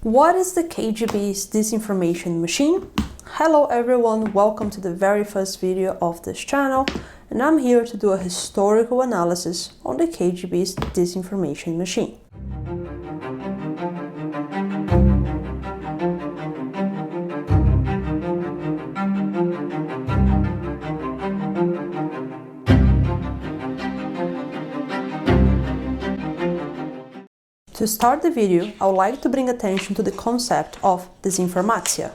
What is the KGB's disinformation machine? Hello everyone, welcome to the very first video of this channel, and I'm here to do a historical analysis on the KGB's disinformation machine. To start the video, I would like to bring attention to the concept of disinformation.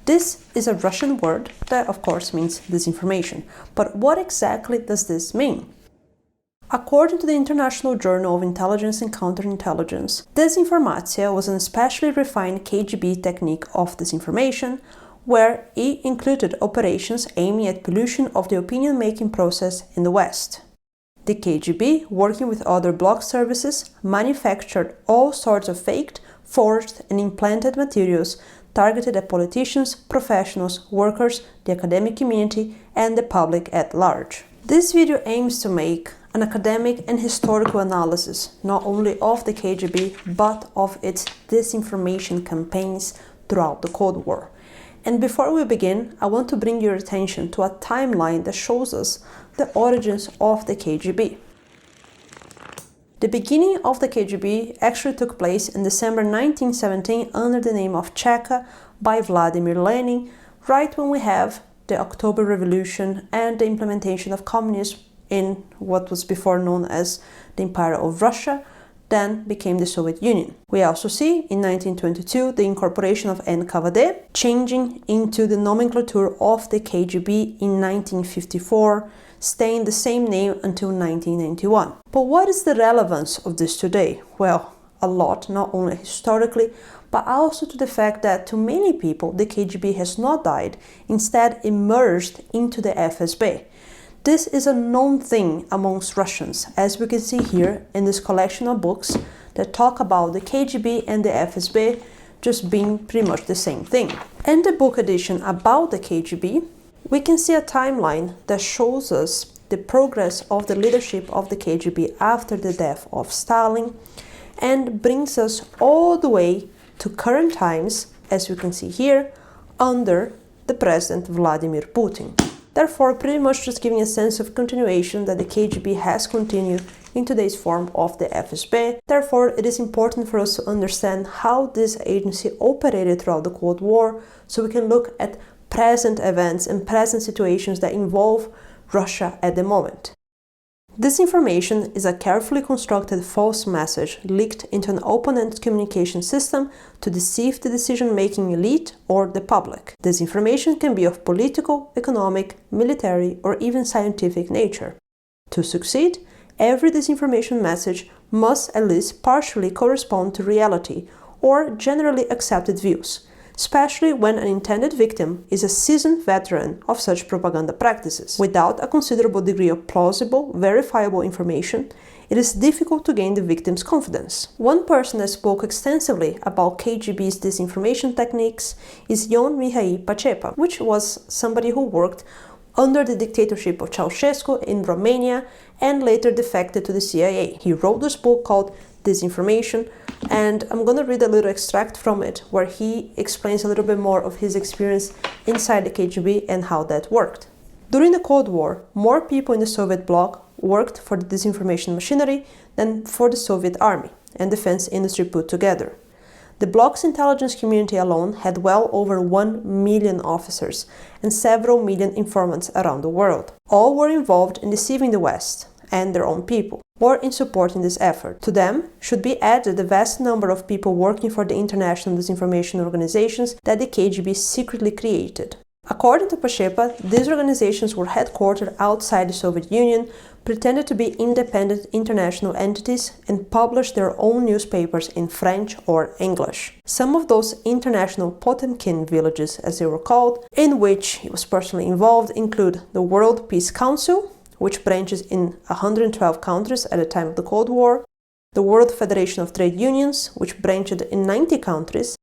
This is a Russian word that of course means disinformation, but what exactly does this mean? According to the International Journal of Intelligence and Counterintelligence, disinformation was an especially refined KGB technique of disinformation, where it included operations aiming at pollution of the opinion-making process in the West. The KGB, working with other bloc services, manufactured all sorts of faked, forged and implanted materials targeted at politicians, professionals, workers, the academic community and the public at large. This video aims to make an academic and historical analysis not only of the KGB but of its disinformation campaigns throughout the Cold War. And before we begin, I want to bring your attention to a timeline that shows us the origins of the KGB. The beginning of the KGB actually took place in December 1917 under the name of Cheka by Vladimir Lenin, right when we have the October Revolution and the implementation of communism in what was before known as the Empire of Russia, then became the Soviet Union. We also see in 1922 the incorporation of NKVD, changing into the nomenclature of the KGB in 1954, staying the same name until 1991. But what is the relevance of this today? Well, a lot, not only historically, but also to the fact that to many people the KGB has not died, instead emerged into the FSB. This is a known thing amongst Russians, as we can see here in this collection of books that talk about the KGB and the FSB just being pretty much the same thing. In the book edition about the KGB, we can see a timeline that shows us the progress of the leadership of the KGB after the death of Stalin and brings us all the way to current times, as we can see here, under the President Vladimir Putin. Therefore, pretty much just giving a sense of continuation that the KGB has continued in today's form of the FSB. Therefore, it is important for us to understand how this agency operated throughout the Cold War, so we can look at present events and present situations that involve Russia at the moment. Disinformation is a carefully constructed false message leaked into an opponent's communication system to deceive the decision-making elite or the public. Disinformation can be of political, economic, military, or even scientific nature. To succeed, every disinformation message must at least partially correspond to reality or generally accepted views, especially when an intended victim is a seasoned veteran of such propaganda practices. Without a considerable degree of plausible, verifiable information, it is difficult to gain the victim's confidence. One person that spoke extensively about KGB's disinformation techniques is Ion Mihai Pacepa, which was somebody who worked under the dictatorship of Ceausescu in Romania and later defected to the CIA. He wrote this book called Disinformation, and I'm going to read a little extract from it where he explains a little bit more of his experience inside the KGB and how that worked. During the Cold War, more people in the Soviet bloc worked for the disinformation machinery than for the Soviet army and defense industry put together. The bloc's intelligence community alone had well over 1 million officers and several million informants around the world. All were involved in deceiving the West and their own people, or in supporting this effort. To them should be added the vast number of people working for the international disinformation organizations that the KGB secretly created. According to Pacepa, these organizations were headquartered outside the Soviet Union, pretended to be independent international entities, and published their own newspapers in French or English. Some of those international Potemkin villages, as they were called, in which he was personally involved, include the World Peace Council, which branches in 112 countries at the time of the Cold War, the World Federation of Trade Unions, which branched in 90 countries,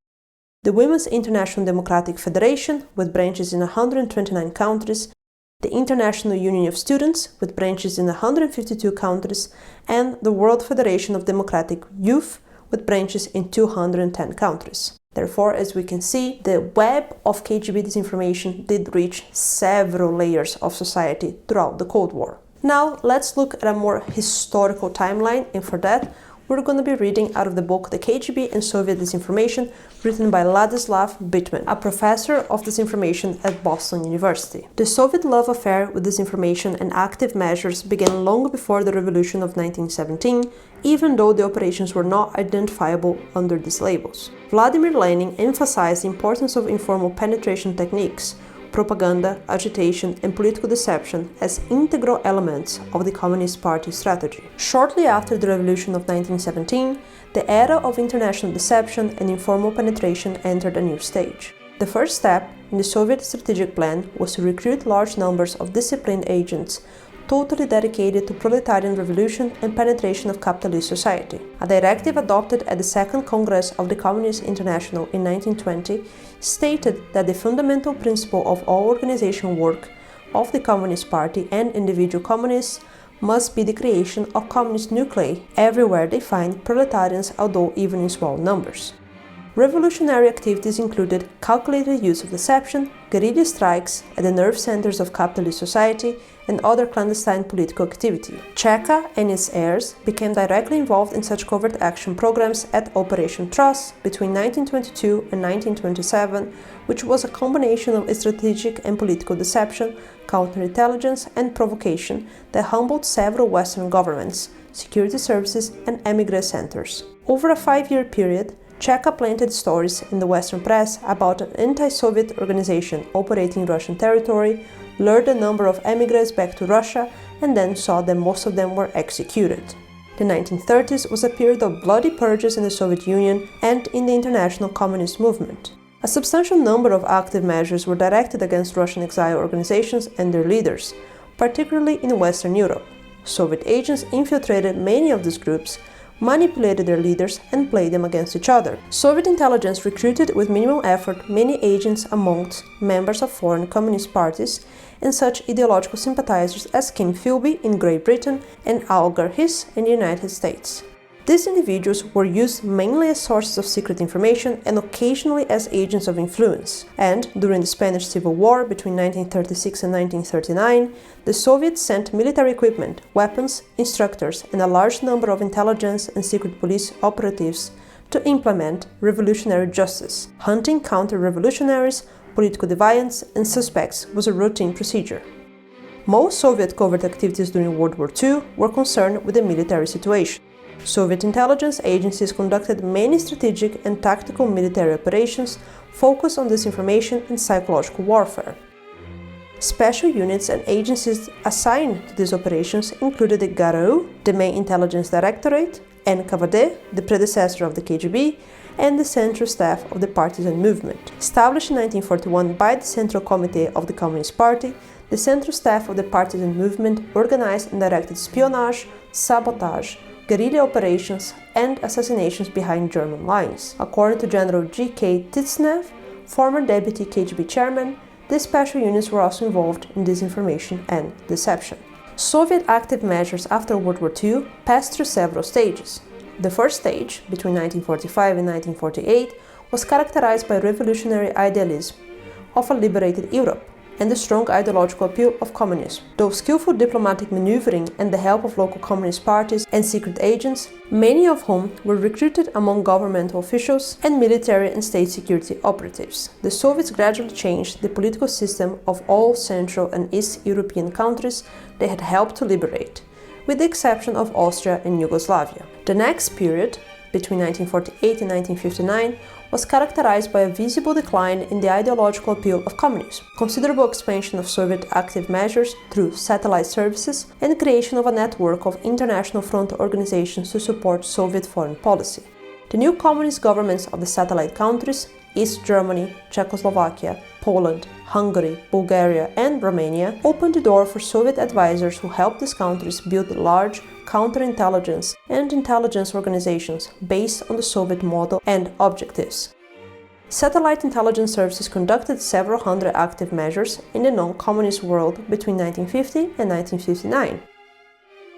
the Women's International Democratic Federation, with branches in 129 countries, the International Union of Students, with branches in 152 countries, and the World Federation of Democratic Youth, with branches in 210 countries. Therefore, as we can see, the web of KGB disinformation did reach several layers of society throughout the Cold War. Now, let's look at a more historical timeline, and for that, we're going to be reading out of the book The KGB and Soviet Disinformation, written by Ladislav Bittman, a professor of disinformation at Boston University. The Soviet love affair with disinformation and active measures began long before the Revolution of 1917, even though the operations were not identifiable under these labels. Vladimir Lenin emphasized the importance of informal penetration techniques, propaganda, agitation, and political deception as integral elements of the Communist Party strategy. Shortly after the Revolution of 1917, the era of international deception and informal penetration entered a new stage. The first step in the Soviet strategic plan was to recruit large numbers of disciplined agents totally dedicated to proletarian revolution and penetration of capitalist society. A directive adopted at the Second Congress of the Communist International in 1920 stated that the fundamental principle of all organization work of the Communist Party and individual communists must be the creation of communist nuclei everywhere they find proletarians, although even in small numbers. Revolutionary activities included calculated use of deception, guerrilla strikes at the nerve centers of capitalist society, and other clandestine political activity. Cheka and its heirs became directly involved in such covert action programs at Operation Trust between 1922 and 1927, which was a combination of strategic and political deception, counterintelligence, and provocation that humbled several Western governments, security services, and emigre centers. Over a 5-year period, Cheka planted stories in the Western press about an anti-Soviet organization operating in Russian territory, lured a number of emigres back to Russia, and then saw that most of them were executed. The 1930s was a period of bloody purges in the Soviet Union and in the international communist movement. A substantial number of active measures were directed against Russian exile organizations and their leaders, particularly in Western Europe. Soviet agents infiltrated many of these groups, manipulated their leaders, and played them against each other. Soviet intelligence recruited with minimal effort many agents amongst members of foreign communist parties and such ideological sympathizers as Kim Philby in Great Britain and Algar Hiss in the United States. These individuals were used mainly as sources of secret information and occasionally as agents of influence. And during the Spanish Civil War between 1936 and 1939, the Soviets sent military equipment, weapons, instructors, and a large number of intelligence and secret police operatives to implement revolutionary justice. Hunting counter-revolutionaries, political deviants, and suspects was a routine procedure. Most Soviet covert activities during World War II were concerned with the military situation. Soviet intelligence agencies conducted many strategic and tactical military operations focused on disinformation and psychological warfare. Special units and agencies assigned to these operations included the GRU, the main intelligence directorate, NKVD, the predecessor of the KGB, and the Central Staff of the Partisan Movement. Established in 1941 by the Central Committee of the Communist Party, the Central Staff of the Partisan Movement organized and directed espionage, sabotage, guerrilla operations, and assassinations behind German lines. According to General G.K. Titsnev, former deputy KGB chairman, these special units were also involved in disinformation and deception. Soviet active measures after World War II passed through several stages. The first stage, between 1945 and 1948, was characterized by revolutionary idealism of a liberated Europe and the strong ideological appeal of communism. Though skillful diplomatic maneuvering and the help of local communist parties and secret agents, many of whom were recruited among governmental officials and military and state security operatives, the Soviets gradually changed the political system of all Central and East European countries they had helped to liberate, with the exception of Austria and Yugoslavia. The next period, between 1948 and 1959, was characterized by a visible decline in the ideological appeal of communism, considerable expansion of Soviet active measures through satellite services, and creation of a network of international front organizations to support Soviet foreign policy. The new communist governments of the satellite countries, East Germany, Czechoslovakia, Poland, Hungary, Bulgaria, and Romania, opened the door for Soviet advisors who helped these countries build large counterintelligence and intelligence organizations based on the Soviet model and objectives. Satellite intelligence services conducted several hundred active measures in the non-communist world between 1950 and 1959.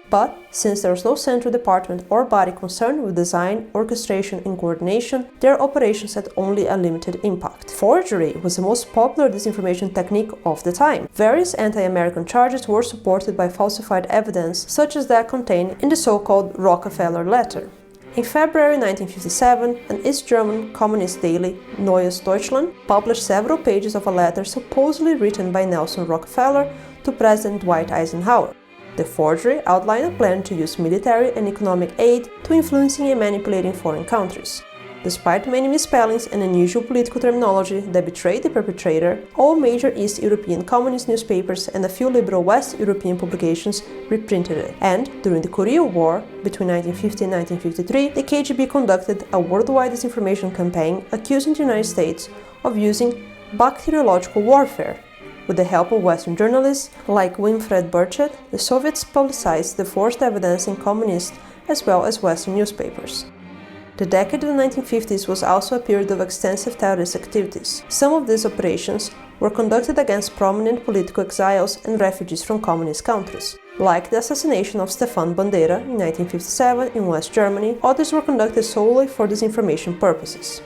But since there was no central department or body concerned with design, orchestration, and coordination, their operations had only a limited impact. Forgery was the most popular disinformation technique of the time. Various anti-American charges were supported by falsified evidence, such as that contained in the so-called Rockefeller letter. In February 1957, an East German communist daily, Neues Deutschland, published several pages of a letter supposedly written by Nelson Rockefeller to President Dwight Eisenhower. The forgery outlined a plan to use military and economic aid to influencing and manipulating foreign countries. Despite many misspellings and unusual political terminology that betrayed the perpetrator, all major East European communist newspapers and a few liberal West European publications reprinted it. And during the Korean War, between 1950 and 1953, the KGB conducted a worldwide disinformation campaign accusing the United States of using bacteriological warfare. With the help of Western journalists like Winfried Burchett, the Soviets publicized the forged evidence in communist as well as Western newspapers. The decade of the 1950s was also a period of extensive terrorist activities. Some of these operations were conducted against prominent political exiles and refugees from communist countries, like the assassination of Stefan Bandera in 1957 in West Germany. Others were conducted solely for disinformation purposes.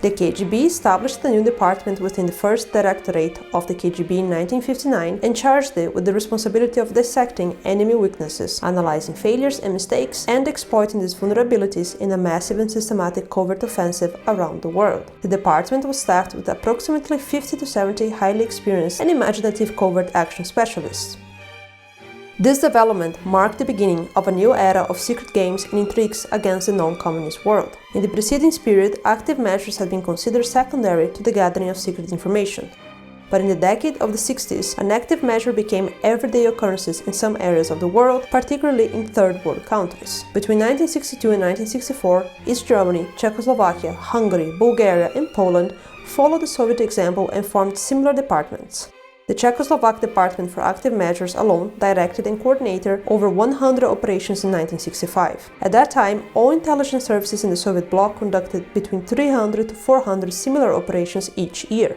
The KGB established a new department within the first directorate of the KGB in 1959 and charged it with the responsibility of dissecting enemy weaknesses, analyzing failures and mistakes, and exploiting these vulnerabilities in a massive and systematic covert offensive around the world. The department was staffed with approximately 50 to 70 highly experienced and imaginative covert action specialists. This development marked the beginning of a new era of secret games and intrigues against the non-communist world. In the preceding period, active measures had been considered secondary to the gathering of secret information. But in the decade of the 60s, an active measure became everyday occurrences in some areas of the world, particularly in third world countries. Between 1962 and 1964, East Germany, Czechoslovakia, Hungary, Bulgaria, and Poland followed the Soviet example and formed similar departments. The Czechoslovak Department for Active Measures alone directed and coordinated over 100 operations in 1965. At that time, all intelligence services in the Soviet bloc conducted between 300 to 400 similar operations each year.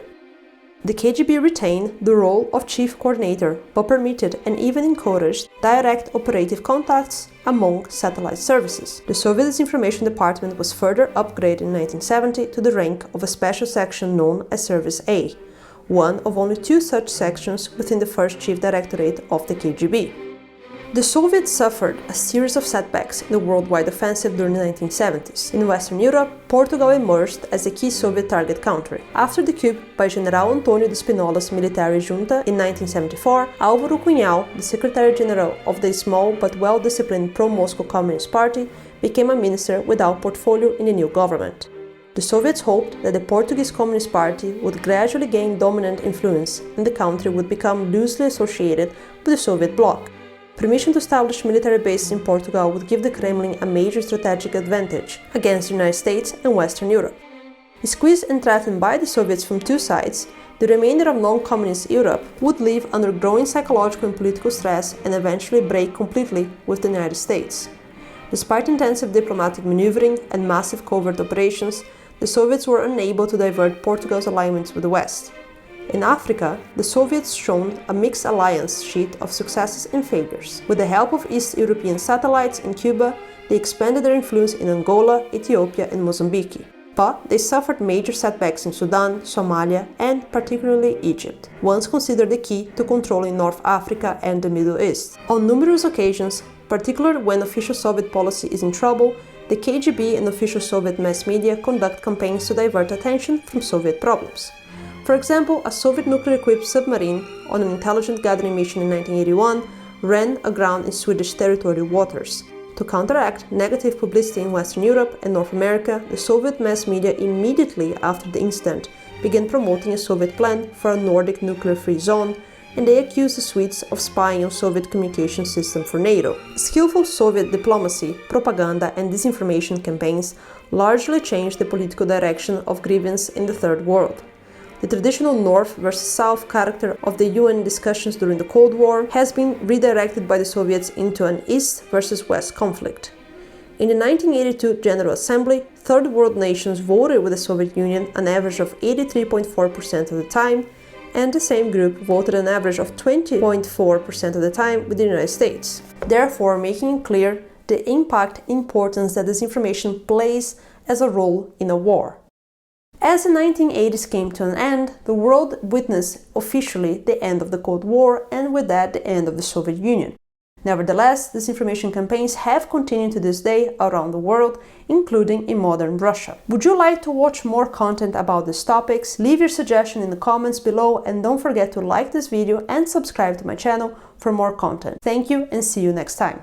The KGB retained the role of chief coordinator, but permitted and even encouraged direct operative contacts among satellite services. The Soviet Disinformation Department was further upgraded in 1970 to the rank of a special section known as Service A, one of only two such sections within the first chief directorate of the KGB. The Soviets suffered a series of setbacks in the worldwide offensive during the 1970s. In Western Europe, Portugal emerged as a key Soviet target country. After the coup by General Antônio de Spinola's military junta in 1974, Álvaro Cunhal, the Secretary-General of the small but well-disciplined pro-Moscow Communist Party, became a minister without portfolio in the new government. The Soviets hoped that the Portuguese Communist Party would gradually gain dominant influence and the country would become loosely associated with the Soviet bloc. Permission to establish military bases in Portugal would give the Kremlin a major strategic advantage against the United States and Western Europe. Squeezed and threatened by the Soviets from two sides, the remainder of non-communist Europe would live under growing psychological and political stress and eventually break completely with the United States. Despite intensive diplomatic maneuvering and massive covert operations, the Soviets were unable to divert Portugal's alignments with the West. In Africa, the Soviets shone a mixed alliance sheet of successes and failures. With the help of East European satellites in Cuba, they expanded their influence in Angola, Ethiopia, and Mozambique. But they suffered major setbacks in Sudan, Somalia, and particularly Egypt, once considered the key to controlling North Africa and the Middle East. On numerous occasions, particularly when official Soviet policy is in trouble, the KGB and official Soviet mass media conduct campaigns to divert attention from Soviet problems. For example, a Soviet nuclear-equipped submarine on an intelligence gathering mission in 1981 ran aground in Swedish territorial waters. To counteract negative publicity in Western Europe and North America, the Soviet mass media immediately after the incident began promoting a Soviet plan for a Nordic nuclear-free zone, and they accused the Swedes of spying on Soviet communication system for NATO. Skillful Soviet diplomacy, propaganda, and disinformation campaigns largely changed the political direction of grievance in the Third World. The traditional North versus South character of the UN discussions during the Cold War has been redirected by the Soviets into an East versus West conflict. In the 1982 General Assembly, Third World nations voted with the Soviet Union an average of 83.4% of the time, and the same group voted an average of 20.4% of the time with the United States, therefore making it clear the impact importance that disinformation plays as a role in a war. As the 1980s came to an end, the world witnessed officially the end of the Cold War and with that the end of the Soviet Union. Nevertheless, disinformation campaigns have continued to this day around the world, including in modern Russia. Would you like to watch more content about these topics? Leave your suggestion in the comments below and don't forget to like this video and subscribe to my channel for more content. Thank you and see you next time.